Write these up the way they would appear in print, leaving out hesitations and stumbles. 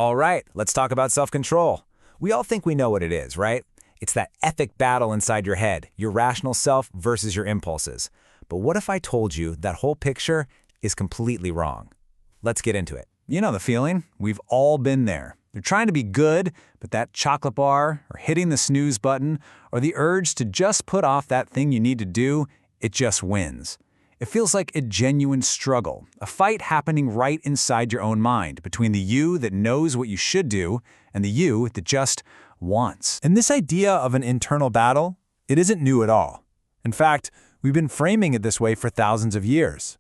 All right, let's talk about self-control. We all think we know what it is, right? It's that epic battle inside your head, your rational self versus your impulses. But what if I told you that whole picture is completely wrong? Let's get into it. You know the feeling? We've all been there. You're trying to be good, but that chocolate bar, or hitting the snooze button, or the urge to just put off that thing you need to do, it just wins. It feels like a genuine struggle, a fight happening right inside your own mind, between the you that knows what you should do and the you that just wants. And this idea of an internal battle, it isn't new at all. In fact, we've been framing it this way for thousands of years.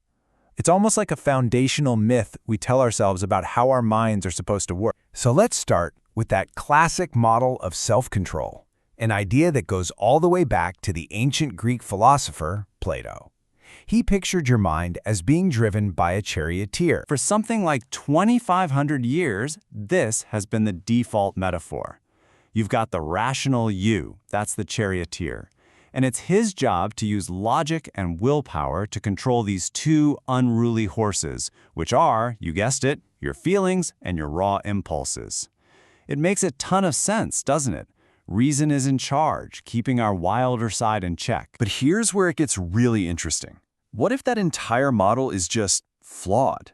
It's almost like a foundational myth we tell ourselves about how our minds are supposed to work. So let's start with that classic model of self-control, an idea that goes all the way back to the ancient Greek philosopher, Plato. He pictured your mind as being driven by a charioteer. For something like 2,500 years, this has been the default metaphor. You've got the rational you, that's the charioteer. And it's his job to use logic and willpower to control these two unruly horses, which are, you guessed it, your feelings and your raw impulses. It makes a ton of sense, doesn't it? Reason is in charge, keeping our wilder side in check. But here's where it gets really interesting. What if that entire model is just flawed?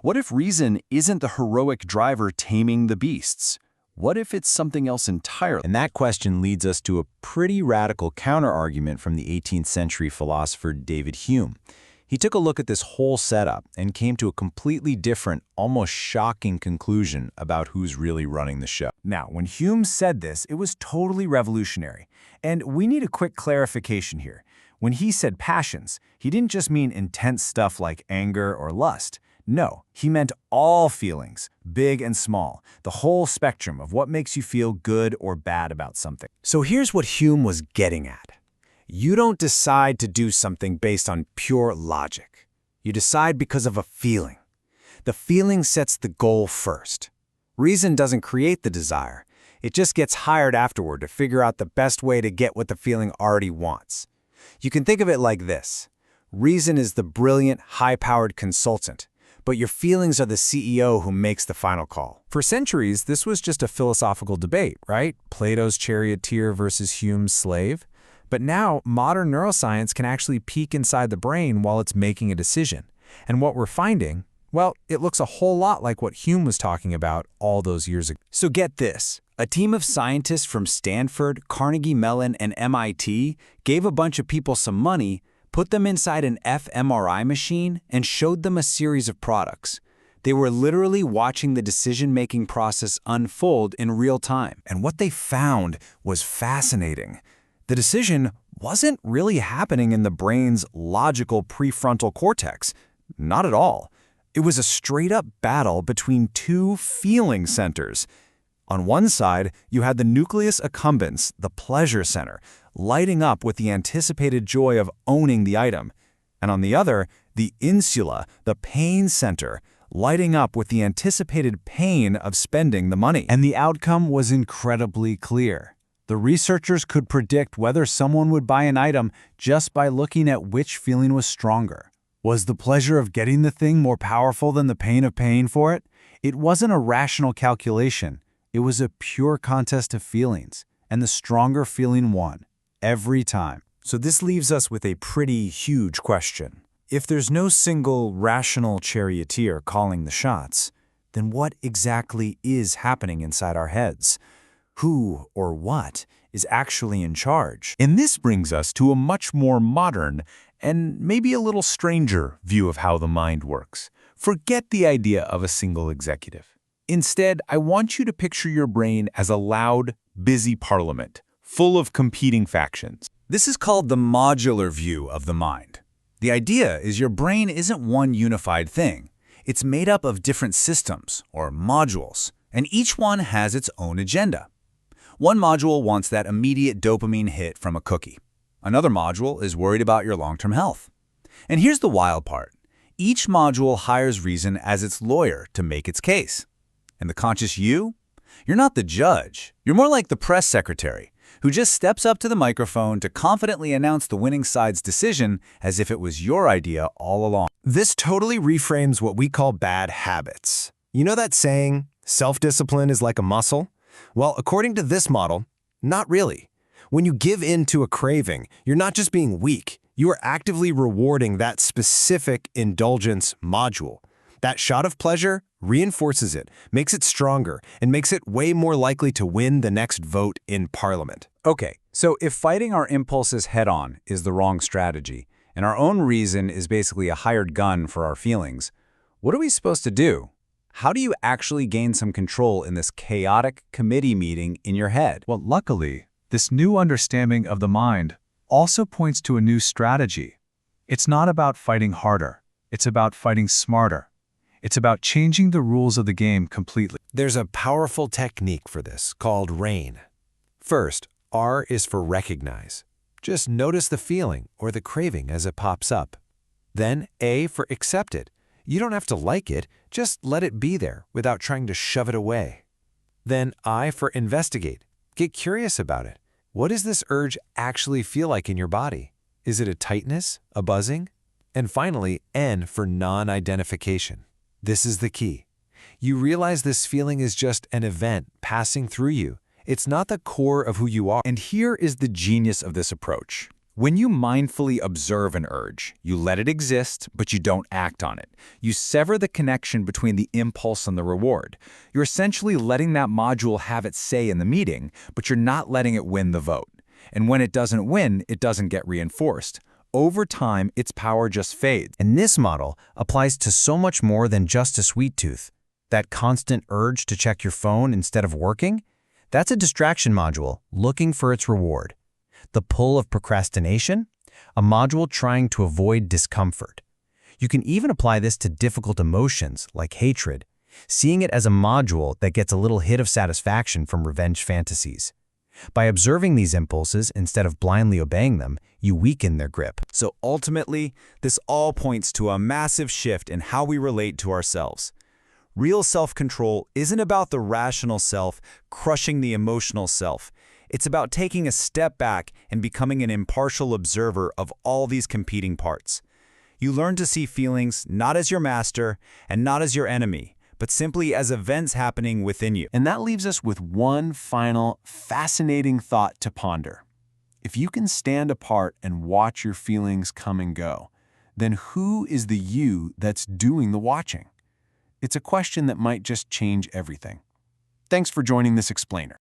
What if reason isn't the heroic driver taming the beasts? What if it's something else entirely? And that question leads us to a pretty radical counterargument from the 18th century philosopher David Hume. He took a look at this whole setup and came to a completely different, almost shocking conclusion about who's really running the show. Now, when Hume said this, it was totally revolutionary. And we need a quick clarification here. When he said passions, he didn't just mean intense stuff like anger or lust. No, he meant all feelings, big and small, the whole spectrum of what makes you feel good or bad about something. So here's what Hume was getting at. You don't decide to do something based on pure logic. You decide because of a feeling. The feeling sets the goal first. Reason doesn't create the desire. It just gets hired afterward to figure out the best way to get what the feeling already wants. You can think of it like this. Reason is the brilliant, high-powered consultant, but your feelings are the CEO who makes the final call. For centuries, this was just a philosophical debate, right? Plato's charioteer versus Hume's slave. But now, modern neuroscience can actually peek inside the brain while it's making a decision. And what we're finding, well, it looks a whole lot like what Hume was talking about all those years ago. So get this. A team of scientists from Stanford, Carnegie Mellon, and MIT gave a bunch of people some money, put them inside an fMRI machine, and showed them a series of products. They were literally watching the decision-making process unfold in real time. And what they found was fascinating. The decision wasn't really happening in the brain's logical prefrontal cortex. Not at all. It was a straight-up battle between two feeling centers. On one side, you had the nucleus accumbens, the pleasure center, lighting up with the anticipated joy of owning the item. And on the other, the insula, the pain center, lighting up with the anticipated pain of spending the money. And the outcome was incredibly clear. The researchers could predict whether someone would buy an item just by looking at which feeling was stronger. Was the pleasure of getting the thing more powerful than the pain of paying for it? It wasn't a rational calculation. It was a pure contest of feelings, and the stronger feeling won, every time. So this leaves us with a pretty huge question. If there's no single rational charioteer calling the shots, then what exactly is happening inside our heads? Who or what is actually in charge? And this brings us to a much more modern and maybe a little stranger view of how the mind works. Forget the idea of a single executive. Instead, I want you to picture your brain as a loud, busy parliament, full of competing factions. This is called the modular view of the mind. The idea is your brain isn't one unified thing. It's made up of different systems, or modules, and each one has its own agenda. One module wants that immediate dopamine hit from a cookie. Another module is worried about your long-term health. And here's the wild part. Each module hires reason as its lawyer to make its case. And the conscious you? You're not the judge. You're more like the press secretary, who just steps up to the microphone to confidently announce the winning side's decision as if it was your idea all along. This totally reframes what we call bad habits. You know that saying, Self-discipline is like a muscle? Well, according to this model, not really. When you give in to a craving, you're not just being weak, you are actively rewarding that specific indulgence module. That shot of pleasure reinforces it, makes it stronger, and makes it way more likely to win the next vote in Parliament. Okay, so if fighting our impulses head-on is the wrong strategy, and our own reason is basically a hired gun for our feelings, what are we supposed to do? How do you actually gain some control in this chaotic committee meeting in your head? Well, luckily, this new understanding of the mind also points to a new strategy. It's not about fighting harder. It's about fighting smarter. It's about changing the rules of the game completely. There's a powerful technique for this called RAIN. First, R is for recognize. Just notice the feeling or the craving as it pops up. Then A for accept it. You don't have to like it, just let it be there without trying to shove it away. Then I for investigate. Get curious about it. What does this urge actually feel like in your body? Is it a tightness, a buzzing? And finally, N for non-identification. This is the key. You realize this feeling is just an event passing through you. It's not the core of who you are. And here is the genius of this approach. When you mindfully observe an urge, you let it exist, but you don't act on it. You sever the connection between the impulse and the reward. You're essentially letting that module have its say in the meeting, but you're not letting it win the vote. And when it doesn't win, it doesn't get reinforced. Over time, its power just fades. And this model applies to so much more than just a sweet tooth. That constant urge to check your phone instead of working? That's a distraction module looking for its reward. The pull of procrastination? A module trying to avoid discomfort. You can even apply this to difficult emotions like hatred, seeing it as a module that gets a little hit of satisfaction from revenge fantasies. By observing these impulses instead of blindly obeying them, you weaken their grip. So ultimately, this all points to a massive shift in how we relate to ourselves. Real self-control isn't about the rational self crushing the emotional self. It's about taking a step back and becoming an impartial observer of all these competing parts. You learn to see feelings not as your master and not as your enemy, but simply as events happening within you. And that leaves us with one final, fascinating thought to ponder. If you can stand apart and watch your feelings come and go, then who is the you that's doing the watching? It's a question that might just change everything. Thanks for joining this explainer.